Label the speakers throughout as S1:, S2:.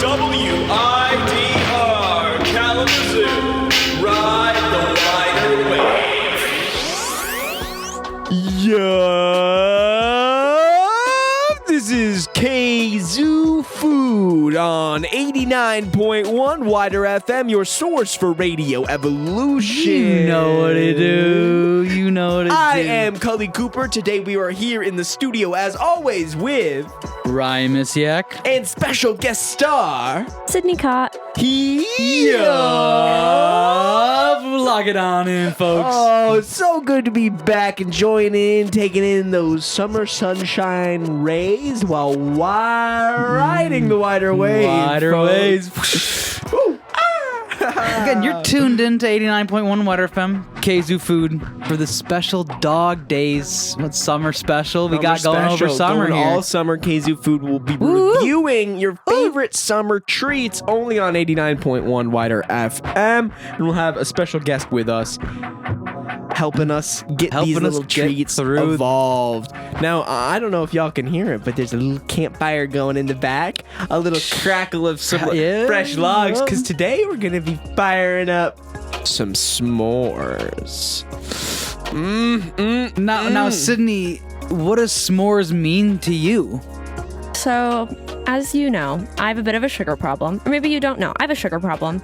S1: WIDR Kalamazoo. Ride the WIDR wave.
S2: Yeah, this is Kzoo Food on 89.1 WIDR FM, your source for radio evolution.
S3: You know what to do. You know what to do.
S2: I am Cully Cooper. Today we are here in the studio, as always, with
S3: Ryan Misiak.
S2: and special guest star
S4: Sydney Cott.
S3: Lock it on in, folks.
S2: Oh, it's so good to be back, enjoying taking in those summer sunshine rays while riding the WIDR wave.
S3: WIDR waves.
S2: Woo.
S3: Again, you're tuned into 89.1 WIDR FM, Kzoo Food, for the special dog days. What summer special we got going over summer
S2: Going
S3: here.
S2: all summer, Kzoo Food will be reviewing your favorite summer treats only on 89.1 WIDR FM. And we'll have a special guest with us helping us get these little treats evolved. Now, I don't know if y'all can hear it, but there's a little campfire going in the back, a little crackle of some fresh logs, because today we're going to be firing up some s'mores.
S3: Now, Sydney, what does s'mores mean to you?
S4: So, as you know, I have a bit of a sugar problem. Or maybe you don't know. I have a sugar problem.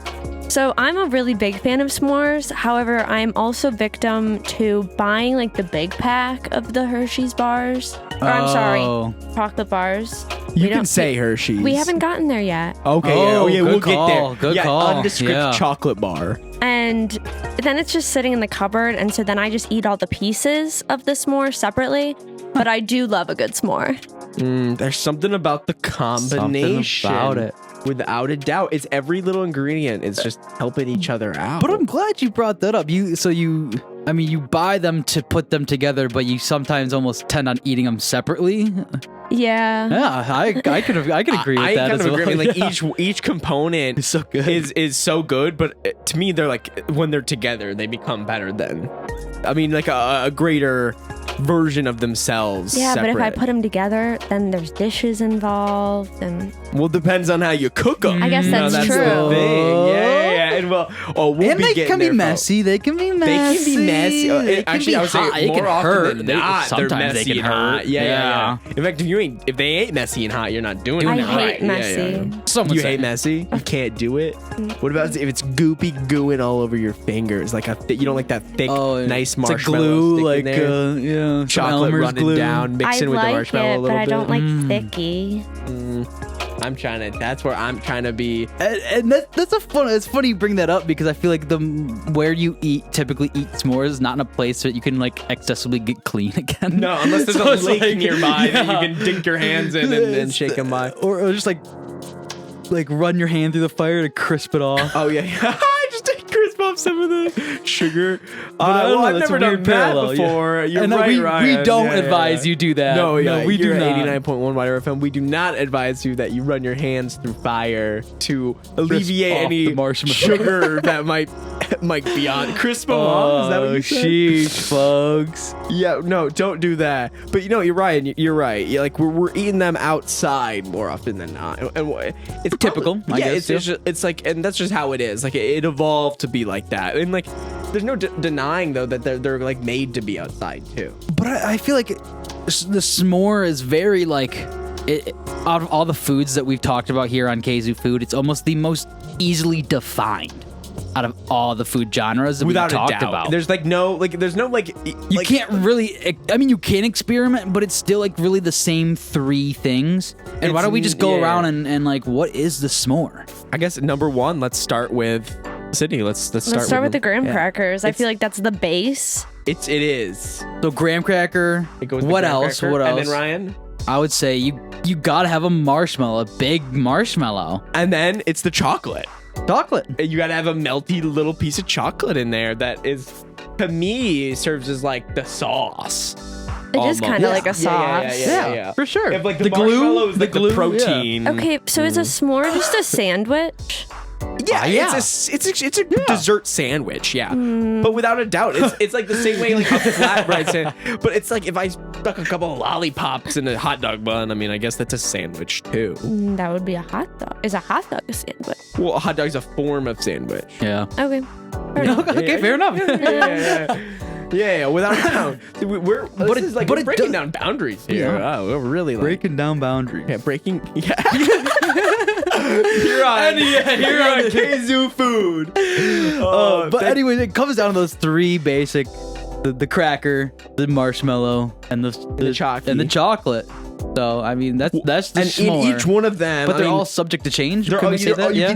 S4: So I'm a really big fan of s'mores. However, I'm also victim to buying like the big pack of the Hershey's bars. Or I'm sorry, chocolate bars.
S2: You can say Hershey's.
S4: We haven't gotten there yet.
S2: Okay, we'll get there.
S3: Good call.
S2: Nondescript chocolate bar.
S4: And then it's just sitting in the cupboard, and so then I just eat all the pieces of the s'more separately. But I do love a good s'more.
S2: There's something about the combination.
S3: Something about it.
S2: Without a doubt. It's every little ingredient. It's just helping each other out.
S3: But I'm glad you brought that up. You buy them to put them together, but you sometimes almost tend on eating them separately.
S4: Yeah.
S3: Yeah, I could agree with that as well.
S2: Agree. Like each component
S3: is so good.
S2: Is so good, but to me, they're like, when they're together, they become better than. I mean, like a greater version of themselves.
S4: Yeah,
S2: separate.
S4: but if I put them together, then there's dishes involved, and
S2: well, it depends on how you cook them.
S4: I guess that's true.
S2: The thing. Yeah, and we'll
S3: and they can be messy. They can be messy.
S2: Actually, I would say more often than not, they're messy and hot. Yeah. In fact, if they ain't messy and hot, you're not doing it right.
S4: I hate messy.
S2: You hate messy? You can't do it? What about if it's goopy gooing all over your fingers? Like you don't like that thick, nice marshmallow
S3: glue,
S2: like chocolate running
S3: glue
S2: down, mixing with the marshmallow a little bit.
S4: But I don't like thicky.
S2: That's where I'm trying to be.
S3: And it's funny you bring that up, because I feel like where you typically eat s'mores is not in a place that you can like accessibly get clean again.
S2: No, unless there's a lake nearby that you can dink your hands in and shake them by.
S3: Or just like run your hand through the fire to crisp it off.
S2: Oh yeah. Just take crisp off some of the sugar. I've never done that before. You're right, Ryan.
S3: We don't advise you do that.
S2: No, we do not.
S3: 89.1
S2: WIDR FM. We do not advise you that you run your hands through fire to alleviate any sugar that might be on. Crisp them off. Is that what you said?
S3: Sheesh, folks.
S2: Yeah, no, don't do that. But you're right. You're right. We're eating them outside more often than not, and it's
S3: typical. I guess.
S2: It's like, and that's just how it is. Like it evolved to be like that, and like there's no denying though that they're like made to be outside too.
S3: But I feel like the s'more is very out of all the foods that we've talked about here on Kzoo Food, it's almost the most easily defined out of all the food genres that we've talked about.
S2: There's no
S3: you can't really. I mean, you can experiment, but it's still like really the same three things. And why don't we just go around and like, what is the s'more?
S2: I guess number one, let's start with Sydney. Let's start with
S4: the graham crackers. I feel like that's the base.
S2: It is.
S3: So graham cracker. What else?
S2: And then Ryan?
S3: I would say you gotta have a marshmallow, a big marshmallow.
S2: And then it's the chocolate. You gotta have a melty little piece of chocolate in there that is, to me, serves as like the sauce.
S4: It is kind of like a sauce.
S3: Yeah, for sure.
S2: If, like the glue is like the protein.
S4: Okay, so is a s'more just a sandwich?
S2: Yeah,
S3: yeah.
S2: it's a dessert sandwich. Yeah, but without a doubt, it's like the same way like a flatbread sandwich. But it's like if I stuck a couple of lollipops in a hot dog bun. I mean, I guess that's a sandwich too.
S4: That would be a hot dog. Is a hot dog a sandwich?
S2: Well, a hot dog's a form of sandwich.
S3: Yeah.
S4: Okay. Fair enough.
S3: Okay, fair enough.
S2: Yeah, without a doubt. This is like we're breaking
S3: does-
S2: down boundaries here.
S3: Yeah.
S2: Oh, we're really like
S3: Breaking down boundaries.
S2: yeah, breaking. Yeah. You're on Kzoo Food.
S3: But anyways, it comes down to those three basic: the cracker, the marshmallow, and the chocolate. So I mean, that's the
S2: and
S3: s'more.
S2: in each one of them,
S3: But
S2: I
S3: they're
S2: mean,
S3: all subject to change.
S2: They're
S3: Can
S2: all,
S3: we say that? Yeah.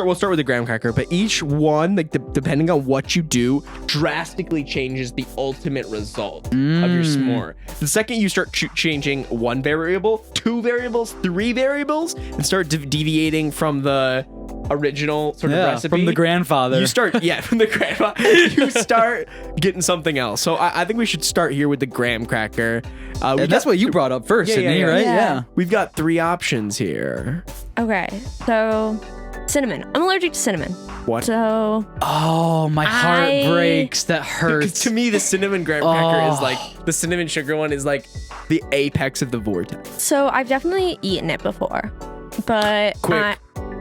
S2: We'll start with the graham cracker, but each one, like depending on what you do, drastically changes the ultimate result of your s'more. The second you start changing one variable, two variables, three variables, and start deviating from the original sort of recipe
S3: from the grandfather.
S2: you start from the grandfather. You start getting something else. So I think we should start here with the graham cracker.
S3: And that's what you brought up first, Sydney, right?
S4: Yeah.
S2: We've got three options here.
S4: Okay. So, cinnamon. I'm allergic to cinnamon.
S2: What?
S4: So,
S3: Oh, my heart
S4: I-
S3: breaks. That
S2: Because
S3: hurts.
S2: to me, the cinnamon graham cracker is
S3: Oh.
S2: like the cinnamon sugar one is like the apex of the vortex.
S4: so I've definitely eaten it before, but
S2: Quick.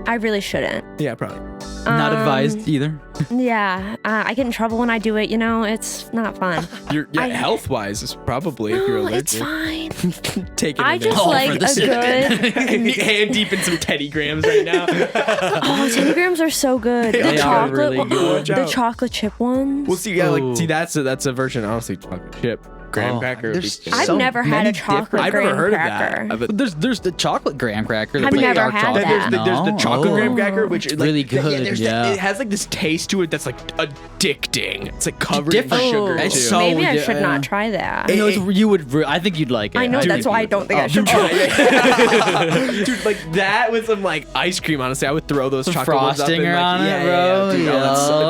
S4: I really shouldn't.
S2: Yeah, probably.
S3: Not advised either.
S4: Yeah, I get in trouble when I do it. You know, it's not fun.
S2: Health wise, is probably if you're
S4: No,
S2: allergic.
S4: it's fine.
S2: Take it.
S4: I
S2: in
S4: just
S2: there.
S4: like a good.
S2: hand deep in some Teddy Grahams right now.
S4: Oh, Teddy Grahams are so good.
S2: They
S4: The
S3: are
S4: chocolate,
S3: really good.
S2: Watch
S4: the
S2: out.
S4: chocolate chip ones.
S2: We'll see. That's a version. Honestly, chocolate chip graham cracker. would be
S3: there's
S2: good.
S4: I've
S3: so
S4: never had
S3: many
S4: a chocolate
S2: I've
S4: graham
S2: never heard
S4: cracker.
S2: of that.
S3: But there's the chocolate graham cracker.
S4: I've
S3: that's like
S4: never
S3: dark
S4: had
S3: chocolate.
S4: that.
S2: There's the chocolate
S3: No?
S2: graham
S3: Oh.
S2: cracker, which is like,
S3: Really good,
S2: there's
S3: yeah.
S2: it has like this taste to it that's like addicting. It's like covered
S3: Different.
S2: in sugar.
S3: It's
S2: too.
S3: so-
S4: Maybe I
S3: yeah.
S4: should not try that.
S3: You know, you would. I think you'd like it.
S4: I know
S3: do
S4: that's
S3: think
S4: why I
S3: you
S4: don't think I
S3: would.
S4: should try it.
S2: Dude, like that with some like ice cream. Honestly, I would throw those
S3: Some
S2: chocolate ones up
S3: frosting
S2: and, like,
S3: on it,
S2: yeah,
S3: bro.
S2: Dude,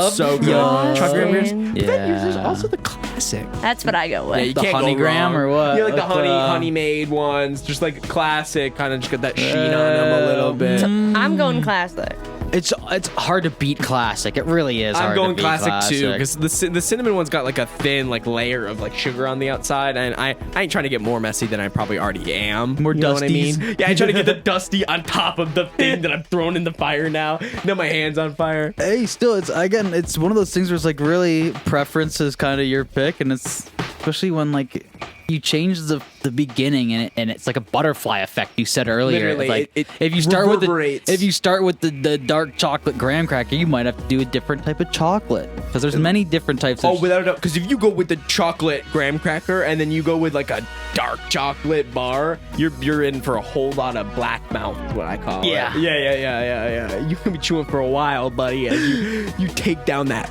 S2: it's so good.
S3: Yup.
S2: Chocolate graham
S4: Frosting.
S2: But then there's
S3: Yeah.
S2: also the classic.
S4: That's what I go with.
S2: Yeah, you
S3: The
S2: can't
S3: honey
S2: go
S3: graham
S2: wrong.
S3: or what?
S2: Yeah, like the
S3: Like
S2: honey made ones, just like classic, kind of just got that sheen on them a little bit.
S4: I'm going classic.
S3: It's hard to beat classic. It really is.
S2: I'm
S3: hard
S2: going
S3: to beat
S2: classic too because the cinnamon one's got like a thin like layer of like sugar on the outside, and I ain't trying to get more messy than I probably already am.
S3: More
S2: you know what I
S3: dusties.
S2: mean? Yeah, I try to get the dusty on top of the thing that I'm throwing in the fire now. Now my hand's on fire.
S3: Hey, still, it's one of those things where it's like really preference is kind of your pick, and it's especially when like you change the beginning and it's like a butterfly effect you said earlier.
S2: Literally,
S3: It's like
S2: it
S3: if you start with
S2: reverberates.
S3: the dark chocolate graham cracker, you might have to do a different type of chocolate because there's many different types of.
S2: Oh, without a doubt. Because if you go with the chocolate graham cracker and then you go with like a dark chocolate bar, you're in for a whole lot of black mouth, is what I call
S3: Yeah.
S2: it. Yeah. You're gonna be chewing for a while, buddy, as you take down that.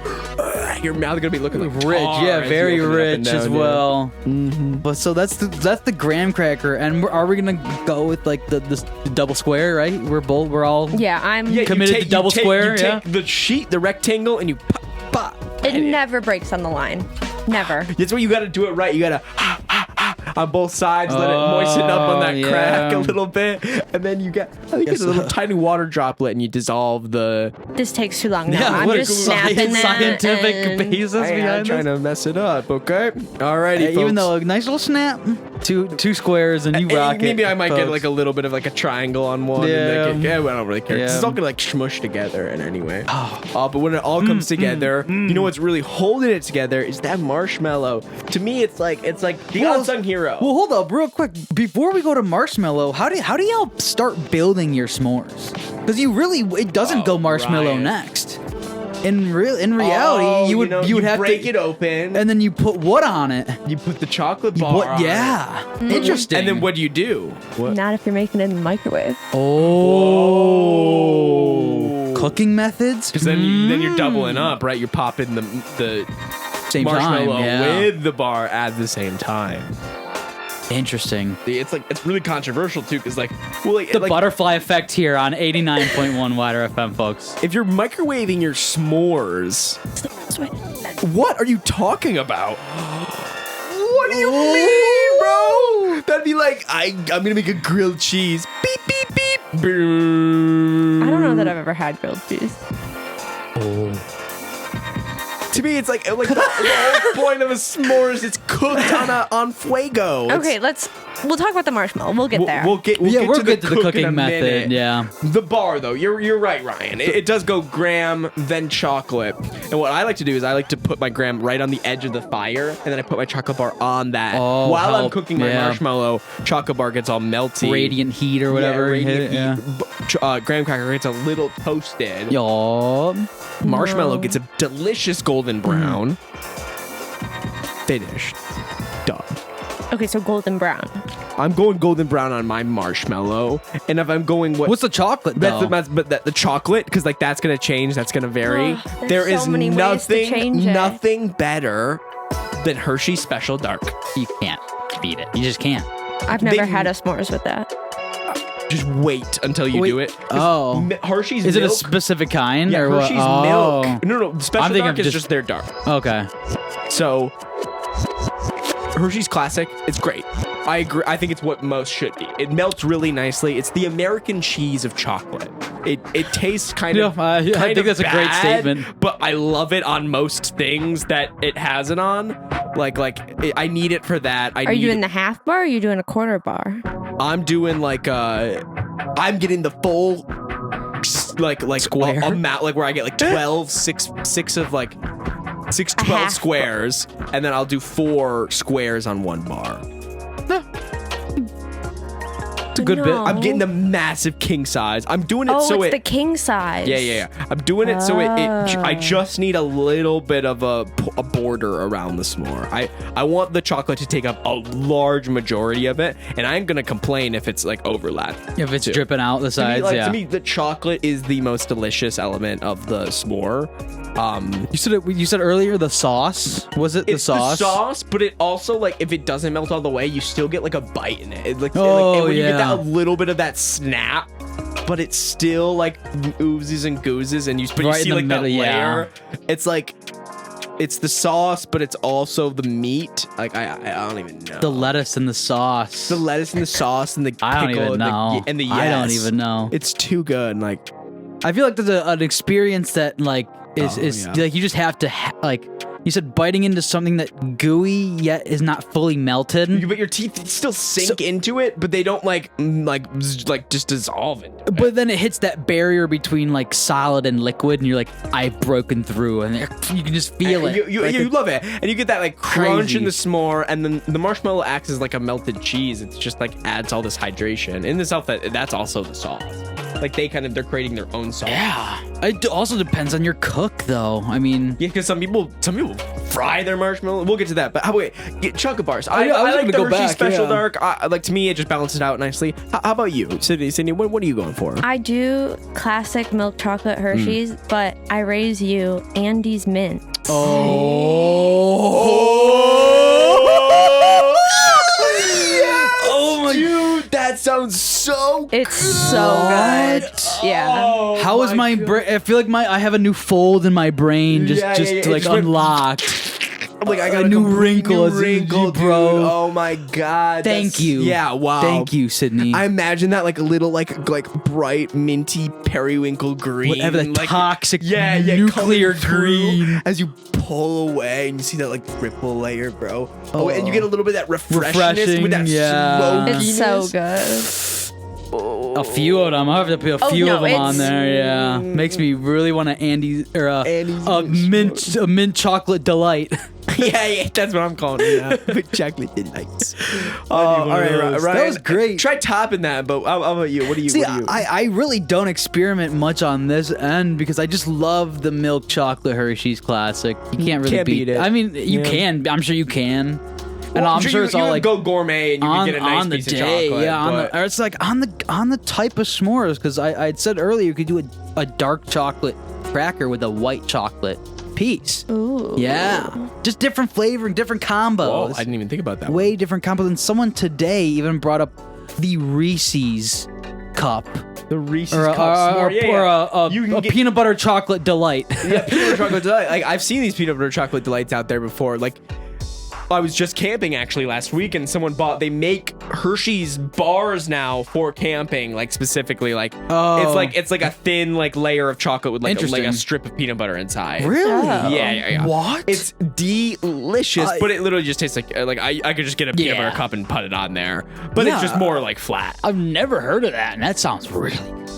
S2: Your mouth is gonna be looking like
S3: rich,
S2: tar
S3: yeah,
S2: as you
S3: very
S2: open it up and
S3: rich as
S2: down, yeah.
S3: well. But so that's the graham cracker, and are we gonna go with like the double square? Right? We're all
S4: Yeah, I'm.
S2: Yeah, you
S3: Committed to double square,
S2: You
S3: yeah?
S2: take the sheet, the rectangle, and you pop.
S4: It never breaks on the line. Never.
S2: That's where you got to do it right. You got to on both sides, let it moisten up on that
S3: Oh,
S2: crack
S3: yeah.
S2: a little bit, and then you get a little tiny water droplet, and you dissolve the.
S4: This takes too long now.
S3: Yeah,
S4: I'm
S3: what a
S4: just snapping that.
S3: scientific
S4: and-
S3: basis
S2: I ain't
S3: behind
S2: trying
S3: this.
S2: to mess it up, okay? Alrighty, folks.
S3: Even though a nice little snap, two squares, and you rock it.
S2: Maybe I might get
S3: folks.
S2: like a little bit of like a triangle on one.
S3: Yeah.
S2: And like, I don't really care. 'Cause
S3: Yeah.
S2: It's all gonna like smush together in any way. But when it all comes together, you know what's really holding it together is that marshmallow. To me, it's like the unsung hero.
S3: Well, hold up, real quick. Before we go to marshmallow, how do y'all start building your s'mores? Because it doesn't go marshmallow
S2: Ryan.
S3: next. In reality, you would have
S2: break
S3: to
S2: it open,
S3: and then you put what on it?
S2: you put the chocolate bar.
S3: What?
S2: on it.
S3: Yeah, interesting.
S2: And then what do you do? What?
S4: Not if you're making it in the microwave.
S3: Oh, cooking methods.
S2: Because then you're doubling up, right? You're popping the
S3: Same
S2: marshmallow
S3: time, yeah.
S2: with the bar at the same time.
S3: Interesting.
S2: It's really controversial too, because
S3: The
S2: like,
S3: butterfly effect here on 89.1 WIDR FM, folks.
S2: if you're microwaving your s'mores,
S4: It's the best way to do that.
S2: what are you talking about? What do you mean, bro? That'd be like I'm gonna make a grilled cheese. Beep beep beep.
S4: I don't know. know that I've ever had grilled cheese.
S2: To me, it's like the whole point of a s'mores. It's cooked on fuego.
S4: Okay, we'll talk about the marshmallow. We'll get there.
S2: We'll get
S3: we'll
S2: to
S3: get to the
S2: cook in
S3: cooking
S2: a
S3: method.
S2: minute.
S3: Yeah.
S2: The bar, though, you're right, Ryan. It does go graham, then chocolate. And what I like to do is I like to put my graham right on the edge of the fire, and then I put my chocolate bar on that.
S3: Oh,
S2: While I'm
S3: help.
S2: cooking my
S3: Yeah.
S2: marshmallow, chocolate bar gets all melty.
S3: Radiant heat or whatever.
S2: radiant
S3: Yeah.
S2: heat. Graham cracker gets a little toasted.
S3: Yup.
S2: Marshmallow gets a delicious golden brown. Finished. Done.
S4: Okay, so golden brown.
S2: I'm going golden brown on my marshmallow, and if I'm going
S3: What's the chocolate though?
S2: the chocolate, because like that's gonna change, that's gonna vary.
S4: Ugh, there's
S2: There is
S4: so many ways to change it.
S2: nothing better than Hershey's Special Dark.
S3: You can't beat it. You just can't.
S4: I've never had a s'mores with that.
S2: Just wait until you
S3: Wait,
S2: do it. 'Cause
S3: oh.
S2: Hershey's
S3: Is it a
S2: milk,
S3: specific kind?
S2: yeah,
S3: or what?
S2: Hershey's
S3: Oh.
S2: milk. No, Special
S3: I'm thinking
S2: Dark
S3: of
S2: is just their dark.
S3: Okay.
S2: So Hershey's Classic, it's great. I agree. I think it's what most should be. It melts really nicely. It's the American cheese of chocolate. It tastes kind of.
S3: I
S2: kind
S3: think
S2: of
S3: that's a great
S2: bad,
S3: statement.
S2: But I love it on most things that it has it on. I need it for that.
S4: Are you doing the half bar or are you doing a quarter bar?
S2: I'm doing I'm getting the full
S3: Square?
S2: amount, like where I get like 12, six of like 12
S4: half
S2: squares, and then I'll do 4 squares on one bar.
S3: It's a good bit.
S2: I'm getting the massive king size. I'm doing it
S4: Oh,
S2: so
S4: it's the king size.
S2: Yeah. I'm doing it so I
S4: Oh.
S2: just need a little bit of a border around the s'more. I want the chocolate to take up a large majority of it, and I ain't gonna complain if it's like overlap.
S3: If it's dripping out the
S2: To me,
S3: sides, yeah.
S2: to me, the chocolate is the most delicious element of the s'more.
S3: You said earlier the sauce. Was it the
S2: It's
S3: sauce?
S2: the sauce, but it also like if it doesn't melt all the way, you still get like a bite in it.
S3: Oh,
S2: when you get
S3: yeah.
S2: that a little bit of that snap, but it's still like oozes and goozes, and you
S3: Right in
S2: see
S3: the
S2: like that
S3: middle, yeah.
S2: layer. It's like it's the sauce, but it's also the meat. Like I don't even know.
S3: The lettuce and the sauce.
S2: The lettuce and the sauce and the pickle
S3: I don't even know.
S2: and the
S3: I don't
S2: yes.
S3: even know.
S2: It's too good. Like
S3: I feel like there's an experience that like is
S2: yeah.
S3: like you just have to like you said biting into something that gooey yet is not fully melted.
S2: but your teeth still sink into it, but they don't like just dissolve into it.
S3: But then it hits that barrier between like solid and liquid, and you're like, I've broken through, and you can just feel it.
S2: You love it, and you get that like crunch
S3: Crazy.
S2: in the s'more, and then the marshmallow acts as like a melted cheese. It's just like adds all this hydration in itself. That's also the sauce. Like they're creating their own sauce.
S3: Yeah. It also depends on your cook, though. I mean,
S2: Yeah, because some people fry their marshmallow. We'll get to that, but get chocolate bars. I
S3: yeah, I was
S2: like
S3: gonna
S2: the
S3: go
S2: Hershey
S3: back,
S2: Special
S3: yeah.
S2: Dark. Like to me, it just balances out nicely. How about you, Sydney? What are you going for?
S4: I do classic milk chocolate Hershey's,
S2: Hmm.
S4: but I raise you Andy's mint.
S2: Oh my dude, that sounds so
S4: It's so good. Yeah.
S3: how is my brain? I feel like I have a new fold in my brain just
S2: Yeah,
S3: just
S2: yeah, yeah.
S3: like
S2: It just went-
S3: unlocked.
S2: Like I got
S3: A
S2: a
S3: new
S2: complete
S3: wrinkle,
S2: new
S3: as in
S2: wrinkle,
S3: you, bro.
S2: dude. Oh my god.
S3: Thank you.
S2: Yeah, wow.
S3: Thank you, Sydney.
S2: I imagine that like a little like bright minty periwinkle green.
S3: Whatever, the
S2: like,
S3: toxic
S2: coming
S3: nuclear
S2: through
S3: green.
S2: as you pull away and you see that like ripple layer, bro. Oh, and you get a little bit of that refreshness
S3: Refreshing,
S2: with that
S3: yeah.
S4: It's so
S2: smokiness.
S4: good.
S3: A few of them. I have to put a few
S4: no,
S3: of them on
S4: it's-
S3: there. Yeah, makes me really want a
S2: Andy's
S3: a mint chocolate delight.
S2: yeah, that's what I'm calling it now. With chocolate delights. All right,
S3: those.
S2: Ryan.
S3: That was great.
S2: Try topping that, but how about you? What do you?
S3: See,
S2: what do you?
S3: I really don't experiment much on this end because I just love the milk chocolate Hershey's Classic. You can't really
S2: Can't beat it.
S3: I mean, you
S2: Yeah.
S3: can. I'm sure you can. And I'm sure
S2: you,
S3: it's all
S2: you would
S3: like
S2: go gourmet and you
S3: on,
S2: could get a nice
S3: on the
S2: piece
S3: day,
S2: of chocolate.
S3: yeah.
S2: but-
S3: Or it's like on the type of s'mores because I'd said earlier you could do a dark chocolate cracker with a white chocolate piece.
S4: Ooh.
S3: Yeah, just different flavoring, different combos.
S2: Whoa, I didn't even think about that.
S3: Way different combos. And someone today even brought up the Reese's cup.
S2: The Reese's
S3: Or,
S2: cup s'more. Yeah,
S3: or
S2: yeah.
S3: a
S2: You can get-
S3: peanut butter chocolate delight.
S2: Yeah, peanut butter chocolate delight. Like I've seen these peanut butter chocolate delights out there before. Like I was just camping actually last week, and someone bought. They make Hershey's bars now for camping, like specifically, like
S3: Oh.
S2: it's like a thin like layer of chocolate with like a
S3: Interesting.
S2: strip of peanut butter inside.
S3: Really?
S4: Oh.
S2: Yeah.
S3: What?
S2: It's delicious, but it literally just tastes like I could just get a peanut
S3: Yeah.
S2: butter cup and put it on there, but
S3: Yeah.
S2: it's just more like flat.
S3: I've never heard of that, and that sounds really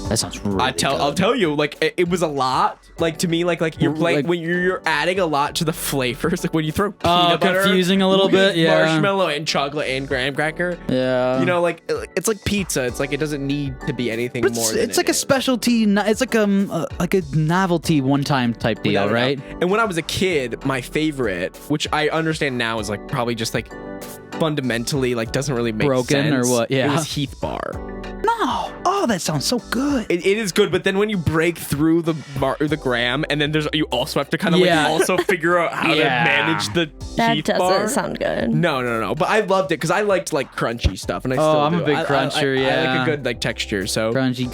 S2: I'll tell you, like it was a lot. Like to me, like you're playing
S3: Like-
S2: when you're adding a lot to the flavors. Like when you throw
S3: Oh,
S2: peanut butter,
S3: confusing a little
S2: with
S3: bit, yeah.
S2: marshmallow and chocolate and graham cracker.
S3: Yeah.
S2: You know, like it's like pizza. It's like it doesn't need to be anything
S3: But
S2: more.
S3: it's like a specialty. It's like a novelty one-time type deal,
S2: Without a
S3: right?
S2: doubt. And when I was a kid, my favorite, which I understand now, is like probably just like fundamentally like doesn't really make
S3: Broken or
S2: sense.
S3: what? Yeah.
S2: It was Heath Bar.
S3: No. Oh, that sounds so good.
S2: It is good, but then when you break through the gram, and then you also have to kind of
S3: Yeah.
S2: like also figure out how
S3: Yeah.
S2: to manage the
S4: That
S2: Heath
S4: doesn't
S2: Bar.
S4: sound good.
S2: No. But I loved it because I liked like crunchy stuff, and I still
S3: I'm
S2: do.
S3: a big
S2: I
S3: cruncher,
S2: I
S3: yeah.
S2: like a good like texture. So
S3: Crunchy.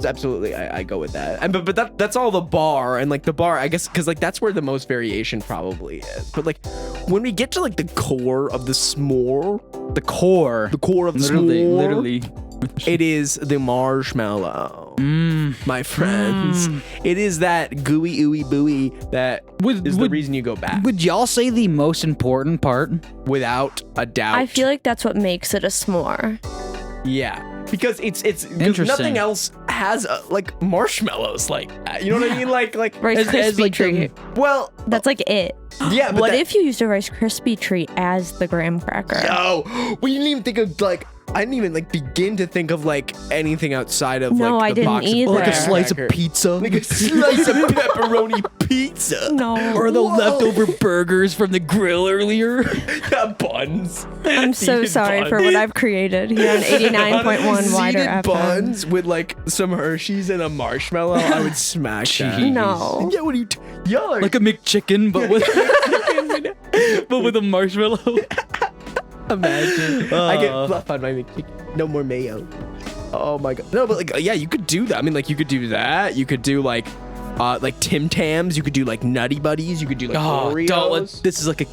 S2: absolutely, I go with that. And but that's all the bar, and like the bar, I guess, because like that's where the most variation probably is. But like when we get to like the core of the s'more,
S3: the core.
S2: the core of the s'more,
S3: Literally.
S2: it is the marshmallow, my friends. It is that gooey ooey booey that is the reason you go back,
S3: Would y'all say the most important part?
S2: without a doubt.
S4: I feel like that's what makes it a s'more.
S2: Yeah, because it's
S3: Interesting.
S2: nothing else has like marshmallows like that. You know what I mean? Like
S4: Rice Krispie
S3: like
S4: treat.
S2: well,
S4: That's like it.
S2: yeah. But
S4: What
S2: that-
S4: if you used a Rice Krispie treat as the graham cracker?
S2: Oh, we didn't even think of like. I didn't even like begin to think of like anything outside of
S4: No,
S2: like
S4: I
S2: the
S4: didn't
S2: box
S4: either.
S2: of
S4: Like a
S2: graham
S3: slice of
S2: cracker.
S3: pizza.
S2: like a slice of pepperoni pizza,
S4: No.
S3: Or the leftover burgers from the grill earlier.
S2: buns.
S4: I'm so
S2: Seeded
S4: sorry for
S2: buns.
S4: what I've created here on 89.1 WIDR
S2: Seeded
S4: FM.
S2: buns with like some Hershey's and a marshmallow. I would smash that.
S3: Jeez.
S4: No.
S2: Yeah, what are you? Y'all are
S3: Like a McChicken, but with but with a marshmallow.
S2: Imagine. I get fluff on my McChicken. No more mayo. Oh my god. No, but like, yeah, you could do that. I mean, like, you could do that. You could do like Tim Tams. You could do like Nutty Buddies. You could do like Oreos.
S3: this is like a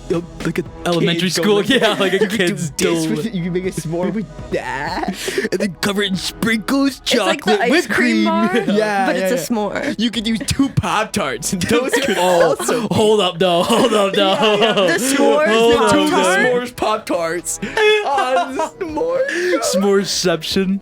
S3: elementary
S2: Kids go
S3: school.
S2: like-
S3: Yeah, like a
S2: You could do
S3: kid's
S2: this
S3: dough.
S2: with- You can make a s'more with that.
S3: And then cover it in sprinkles,
S4: It's like the ice cream bar,
S2: Yeah,
S4: but
S2: yeah,
S4: it's a s'more.
S2: You could use 2 Pop-Tarts, and those could also be
S3: Hold up, though. Hold up, though.
S4: The s'mores
S3: Hold up,
S2: two
S4: Pop-Tart?
S3: though.
S2: s'mores Pop-Tarts on the s'more.
S3: S'moreception.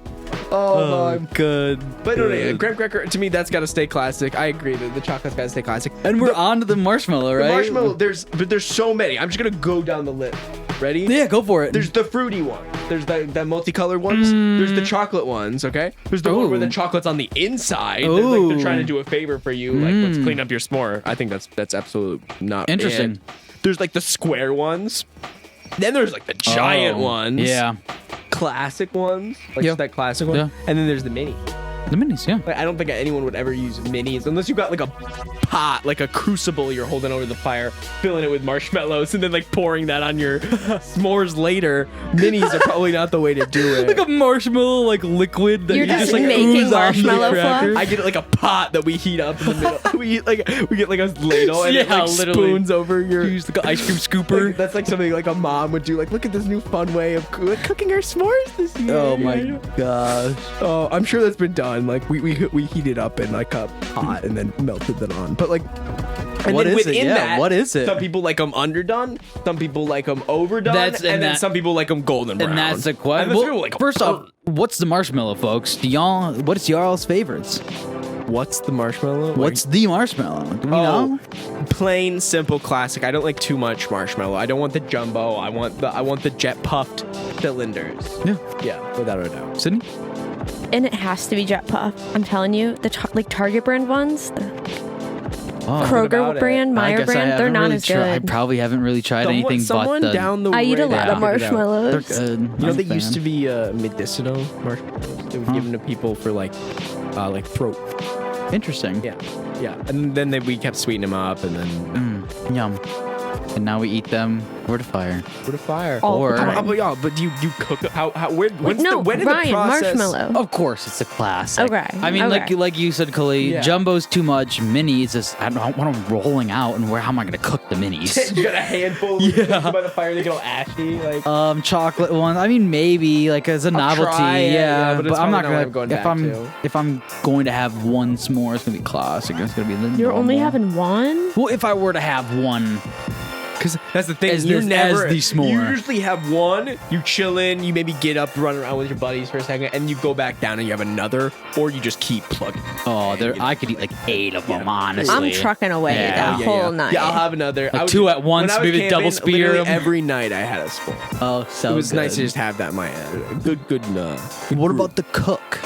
S2: Oh my
S3: good.
S2: But no, graham cracker, to me, that's got to stay classic. I agree that the chocolate's got to stay classic.
S3: And we're on to the marshmallow, right?
S2: The marshmallow, there's so many. I'm just gonna go down the list. Ready?
S3: Yeah, go for it.
S2: There's the fruity one. There's the multicolored ones. There's the chocolate ones. Okay. There's the one where the
S3: Ooh.
S2: chocolate's on the inside. Like they're
S3: Ooh.
S2: trying to do a favor for you. Like let's clean up your s'more. I think that's absolutely not
S3: Interesting.
S2: it. There's like the square ones. Then there's like the giant ones.
S3: Yeah.
S2: Classic ones. Like
S3: Yeah.
S2: just that classic one.
S3: Yeah.
S2: And then there's the mini.
S3: The minis, yeah.
S2: Like, I don't think anyone would ever use minis unless you got like a pot, like a crucible you're holding over the fire, filling it with marshmallows, and then like pouring that on your s'mores later. Minis are probably not the way to do it.
S3: Like a marshmallow, like liquid that
S4: You're
S3: you
S4: just
S3: like
S4: making
S3: ooze off the
S4: marshmallow
S3: cracker.
S4: fluff?
S2: I get like a pot that we heat up in the middle. we get like a ladle and it
S3: Yeah,
S2: like
S3: literally.
S2: spoons over your.
S3: Use like an ice cream scooper.
S2: Like, that's like something like a mom would do. Like, look at this new fun way of cooking our s'mores this year.
S3: Oh my gosh.
S2: Oh, I'm sure that's been done. Like we heated up in like a pot and then melted it on. But like, and
S3: What
S2: then
S3: is it?
S2: within
S3: Yeah,
S2: that,
S3: what is it?
S2: Some people like them underdone. Some people like them overdone.
S3: That's-
S2: and
S3: and
S2: then
S3: that-
S2: some people like them golden brown.
S3: And that's the
S2: And
S3: question.
S2: then some
S3: Well,
S2: people like 'em
S3: first off,
S2: burnt.
S3: what's the marshmallow, folks? What's y'all's favorites?
S2: What's the marshmallow?
S3: What's the marshmallow? Do we know?
S2: Plain, simple, classic. I don't like too much marshmallow. I don't want the jumbo. I want the jet puffed cylinders. Yeah, without a doubt.
S3: Sydney?
S4: And it has to be Jet Puff. I'm telling you, the like Target brand ones, the
S3: Oh,
S2: about
S4: Kroger
S2: it?
S4: brand,
S3: I
S4: Meyer
S3: guess I
S4: brand, they're
S3: haven't
S4: not
S3: really
S4: as
S3: tried. I
S4: good.
S3: probably haven't really tried anything
S2: Someone
S3: but the...
S2: down the
S4: I eat a
S2: way-
S4: lot of
S3: Yeah.
S2: They're
S4: marshmallows.
S3: good.
S2: You know,
S3: I'm
S2: they
S3: a
S2: used
S3: fan.
S2: to be medicinal marshmallows. They were given to people for like throat.
S3: Interesting.
S2: Yeah. And then we kept sweetening them up, and then
S3: Yum. And now we eat them over the fire.
S2: With a fire.
S4: All
S3: Or-
S4: the time.
S2: But do you cook it? When did
S4: Ryan,
S2: the process?
S4: marshmallow.
S3: Of course, it's a classic.
S4: Okay,
S3: I mean,
S4: okay.
S3: like you said, Cully,
S2: Yeah.
S3: jumbo's too much. Minis is I don't want them rolling out, and how am I gonna cook the minis?
S2: You got a handful of yeah. by the fire, they get all ashy. Like
S3: Chocolate ones. I mean, maybe like as a novelty.
S2: try it,
S3: yeah,
S2: but it's
S3: I'm not
S2: probably not
S3: gonna.
S2: what I'm going back to.
S3: If I'm going to have one s'more, it's gonna be classic. It's gonna be the
S4: You're only
S3: normal.
S4: having one?
S3: Well, if I were to have one,
S2: because that's the thing.
S3: As
S2: You
S3: the-
S2: never
S3: as the s'more.
S2: You usually have one. You chillin'. You maybe get up, run around with your buddies for a second, and you go back down and you have another, or you just keep plugging.
S3: I could eat like 8 of them. Honestly,
S4: I'm trucking away
S3: Yeah.
S4: that whole night.
S2: Yeah, I'll have another.
S3: Like two at once,
S2: when I was
S3: maybe double
S2: camping,
S3: spear
S2: literally
S3: 'em.
S2: every night I had a s'more.
S3: Oh, so
S2: It was
S3: good.
S2: nice to just have that in my head. Good enough.
S3: What about the cook?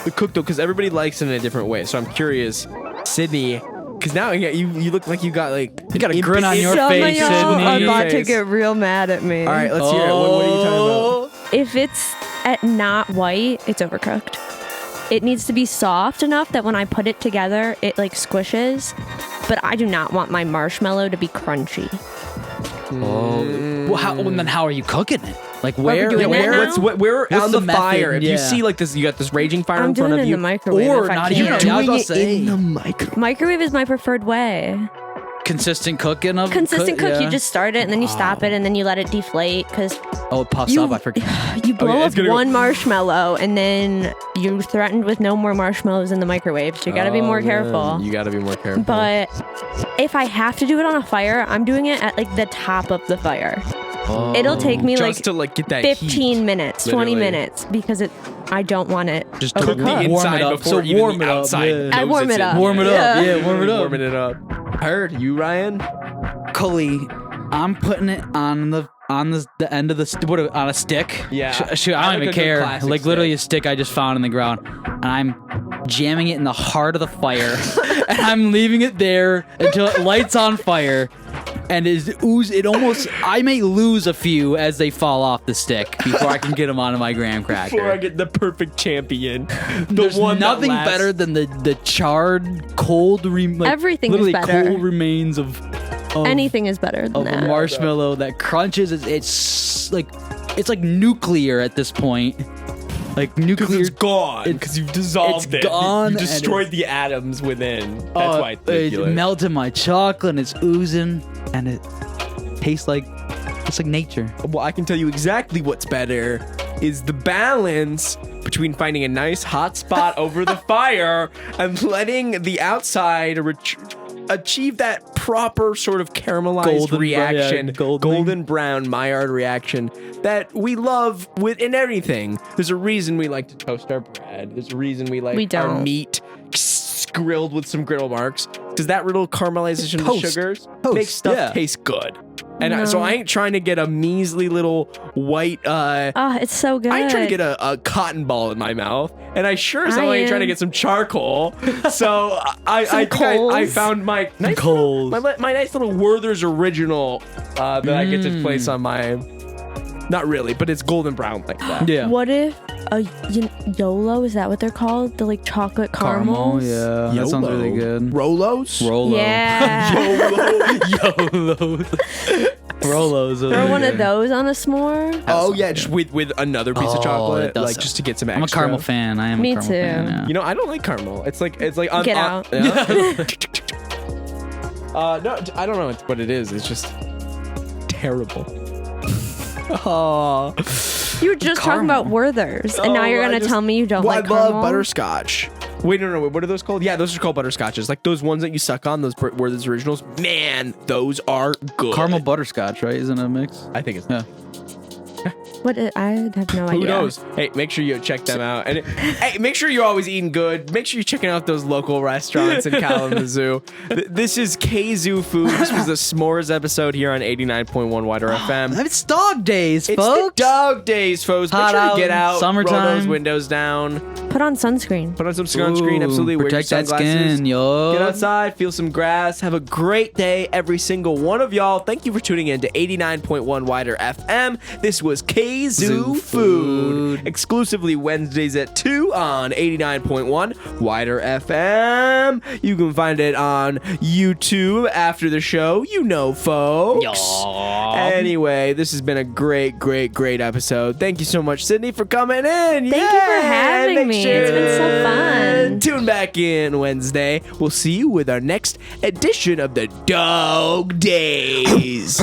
S2: The cook though? Because everybody likes it in a different way. So I'm curious, Sydney. Because now you look like you got
S3: a grin on your
S4: Some
S3: face,
S4: of y'all
S3: Sydney.
S4: are
S2: Your
S4: about to
S2: face.
S4: get real mad at me.
S2: All right, let's hear it. What are you talking about?
S4: If it's at not white, it's overcooked. It needs to be soft enough that when I put it together, it like squishes. But I do not want my marshmallow to be crunchy.
S3: Well, then how are you cooking it? Like
S4: we
S3: where?
S4: doing
S3: yeah,
S4: that
S3: where?
S4: now?
S2: Where
S3: What's
S2: on
S3: the
S2: the
S3: method?
S2: fire? If you
S3: Yeah.
S2: see like this, you got this raging fire
S4: I'm
S2: in front
S4: doing it
S2: of
S4: in
S2: you.
S4: the microwave.
S3: Or
S4: if I
S3: not
S4: can.
S3: even- I was
S2: Doing
S3: about
S2: it
S3: to say.
S2: in the microwave.
S4: Microwave is my preferred way.
S3: Consistent cooking of
S4: Consistent cook,
S3: yeah.
S4: you just start it and then you stop it and then you let it deflate because
S3: Oh, it puffs
S4: you
S3: up. I forget.
S4: you blow
S2: yeah,
S4: up
S2: it's gonna go-
S4: one marshmallow and then you're threatened with no more marshmallows in the microwave. So you got to be more careful.
S2: You got to be more careful.
S4: But if I have to do it on a fire, I'm doing it at like the top of the fire. It'll take me
S2: just
S4: like
S2: to get that
S4: 15
S2: heat.
S4: minutes, 20
S2: Literally.
S4: minutes because I don't want it
S3: Just
S2: Cook the
S4: overcooked.
S3: Warm
S2: inside
S3: it up.
S2: before
S3: So
S2: even
S3: warm
S2: the
S3: it up,
S2: outside.
S3: yeah.
S4: I
S2: knows
S4: warm
S2: it's
S4: it
S2: in
S4: up.
S3: Warm it
S2: there.
S3: up. Yeah, warm it up.
S2: Warming it up. Heard you, Ryan?
S3: Cully, I'm putting it on the end of the on a stick.
S2: Yeah.
S3: Shoot, I
S2: I
S3: don't even
S2: like a good
S3: care.
S2: classic
S3: Like literally
S2: stick.
S3: a stick I just found in the ground, and I'm jamming it in the heart of the fire, and I'm leaving it there until it lights on fire. And it almost, I may lose a few as they fall off the stick before I can get them onto my graham cracker.
S2: Before I get the perfect champion. The
S3: There's
S2: one that
S3: nothing
S2: lasts.
S3: better than the charred, cold,
S4: Everything is
S3: literally
S4: better.
S3: cold remains of
S4: Anything is better than
S3: of a
S4: that.
S3: marshmallow that crunches. It's like nuclear at this point. Like
S2: Because
S3: nuclear.
S2: it's gone. Because you've dissolved
S3: it's
S2: it.
S3: gone
S2: You
S3: and
S2: destroyed
S3: it's-
S2: the atoms within. That's why it's
S3: it
S2: nuclear.
S3: melted my chocolate and it's oozing and it tastes like it's like nature.
S2: Well, I can tell you exactly what's better is the balance between finding a nice hot spot over the fire and letting the outside achieve that proper sort of caramelized
S3: Golden,
S2: reaction,
S3: yeah, golden.
S2: brown Maillard reaction that we love in everything. There's a reason we like to toast our bread. There's a reason we like
S4: We
S2: our
S4: don't.
S2: meat grilled with some griddle marks. Because that little caramelization of the
S3: Toast.
S2: sugars
S3: Toast,
S2: makes stuff
S3: yeah.
S2: taste good. And
S4: No.
S2: so I ain't trying to get a measly little white
S4: Oh, it's so good.
S2: I ain't trying to get a cotton ball in my mouth, and I sure as hell
S4: I
S2: ain't trying to
S4: am.
S2: get some charcoal. So I think I
S4: coals.
S2: found my nice
S3: Coals.
S2: little, my nice little Werther's Original that I get to place on my. Not really, but it's golden brown like that.
S3: Yeah.
S4: What if a YOLO, is that what they're called? The like chocolate caramels?
S3: Yeah. That sounds really good.
S2: Rolos.
S3: Rolo.
S4: Yeah.
S3: Yolos. Rolos.
S4: Throw one of those on a s'more.
S2: Oh yeah, just with another piece of
S3: Oh,
S2: chocolate,
S3: it does
S2: like
S3: sound-
S2: just to get some
S3: I'm
S2: extra.
S3: a caramel fan. I am
S4: Me
S3: a caramel
S4: too.
S3: fan. Yeah.
S2: You know, I don't like caramel. It's like on,
S4: Get
S2: on-
S4: out.
S2: Yeah. No, I don't know what it is. It's just terrible. Oh,
S4: You were just talking about
S3: Caramel.
S4: Werther's, and now you're
S2: I
S4: gonna
S2: just-
S4: tell me you don't
S2: well,
S4: like
S2: I love
S4: caramel?
S2: butterscotch. Wait, no, what are those called? Yeah, those are called butterscotches. Like those ones that you suck on. Those Werther's Originals. Man, those are good.
S3: Caramel butterscotch, right? Isn't it a mix?
S2: I think it's.
S3: Yeah.
S4: What? I have no idea.
S2: Who knows? Hey, make sure you check them out. And hey, make sure you're always eating good. Make sure you're checking out those local restaurants in Kalamazoo. This is Kzoo Food. This was the s'mores episode here on 89.1 WIDR FM.
S3: It's dog days,
S2: It's
S3: folks.
S2: the dog days, folks. Make
S3: Hot
S2: sure
S3: out,
S2: to get out,
S3: summertime.
S2: roll those windows down,
S4: Put on sunscreen.
S2: put on some sunscreen. Absolutely, wear your
S3: Protect that
S2: sunglasses.
S3: skin, yo.
S2: Get outside, feel some grass. Have a great day, every single one of y'all. Thank you for tuning in to 89.1 WIDR FM. This was Kzoo Kzoo Food. Exclusively Wednesdays at 2 on 89.1 WIDR FM. You can find it on YouTube after the show. You know, folks.
S3: Yaw.
S2: Anyway, this has been a great episode. Thank you so much, Sydney, for coming in.
S4: Thank you for having me. It's been so fun.
S2: Tune back in Wednesday. We'll see you with our next edition of the Dog Days.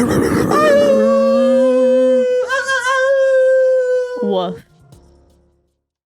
S4: Woof.